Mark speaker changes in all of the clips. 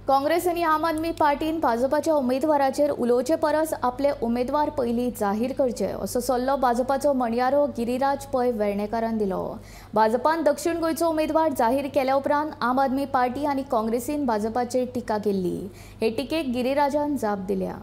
Speaker 1: काँग्रेस आणि आम आदमी पार्टीन भाजपाच्या उमेदवाराचेर उलोवचे परस आपले उमेदवार पयलीं जाहीर करचे असो सल्लो भाजपाचो म्हणयारो गिरीराज पै वेर्णेकारान दिलो। भाजपान दक्षिण गोंयचो उमेदवार जाहीर केल्या उपरांत आम आदमी पार्टी आनी काँग्रेसीन भाजपाचेर टिका केल्ली। हे टिकेक गिरीराजान जाप दिल्या।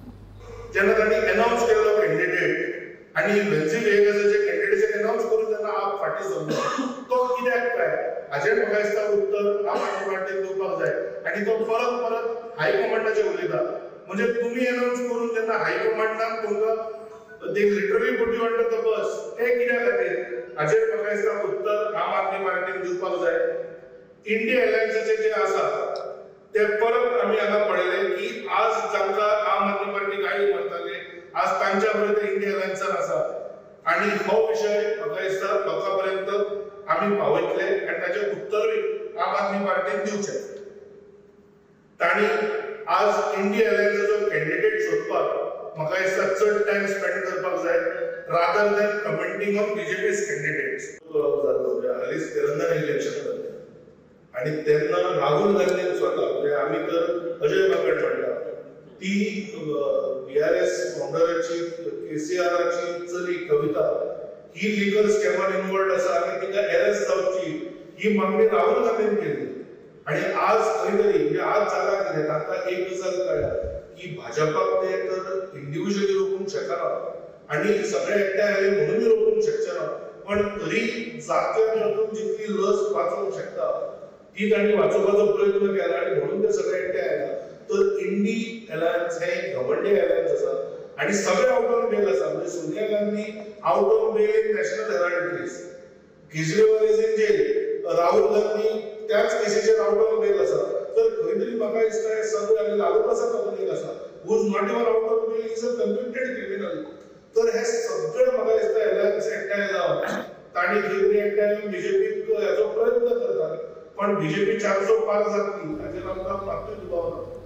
Speaker 2: जेन्ना तांणी अनाउन्स केलो कॅन्डिडेट आनी वेगवेगळे कॅन्डिडेट्स अनाउन्स करून जेन्ना आप फाटी सरलो तो कित्याक काय हाजेर म्हाका दिसता उत्तर आम आदमी पार्टीन दिवपाक जाय आनी तो परत परत हायकमांडाचेर उलयता। म्हणजे तुम्ही अनाउन्स करून जेन्ना हायकमांडान तुमकां they literally put you under the bus हे कित्या खातीर हाजेर म्हाका दिसता उत्तर आम आदमी पार्टीन दिवपाक जाय। इंडिया अलायन्साचे जे आसा ते परत आमी हांगा पळयले की आज जांकां आम आदमी पार्टी काही म्हणटाले आज तांच्या बरोबर इंडिया अलायन्सान आसा आनी हो विषय म्हाका दिसता लोकां पर्यंत आमी पावयतले आनी ताचे उत्तरूय आम आदमी पार्टीन दिवचे। तांणी आज इंडिया अलायन्साचो कॅन्डिडेट सोदपाक म्हाका दिसता चड टायम स्पेंड करपाक जाय rather than commenting on BJP's candidates. हालींच तेलंगणा इलेक्शन जालें आनी तेन्ना राहुल गांधीन स्वता म्हणजे आमी तर अजय बागड म्हणटा ती बीआरएस फाउंडराची केसीआराची चली कविता ही लिगल स्कॅमान इन्वॉल्ड आसा आनी तिका अरेस्ट जावची ही मागणी राहुल गांधीन केली। आणि आज खरी तरी म्हणजे आज जागा कितें तांकां एक गजाल कळ्ळ्या की भाजपाक ते तर इंडिव्हिज्युअली रोखूंक शकना आनी सगळे एकठांय आयले म्हणूनय रोखूंक शकचे ना पण तरी जाग्यार रोखून जितली लस वाचोवंक शकता ती तांणी वाचोवपाचो प्रयत्न केला आनी म्हणून ते सगळे एकठांय आयला। तर इंडी अलायन्स हे गव्हर्नमेंट अलायन्स आसा आनी सगळे आउट ऑन बेल आसा। म्हणजे Sonia Gandhi out on bail in National Herald case, Kejriwal is in jail, Rahul Gandhi त्याच केसीचेर आउट ऑन बेल आसा। तर खंय तरी म्हाका दिसता सगळे आनी लालू प्रसाद तातूंत एक आसा who is not even out on bail, is a convicted criminal. तर हे सगळे म्हाका दिसता अलायन्स एकठांय जावन तांणी खंय तरी एकठांय बीजेपीक हेचो प्रयत्न करतात पण बीजेपी 400 पार जातली हाचेर आमकां मात्तूय दुबाव ना।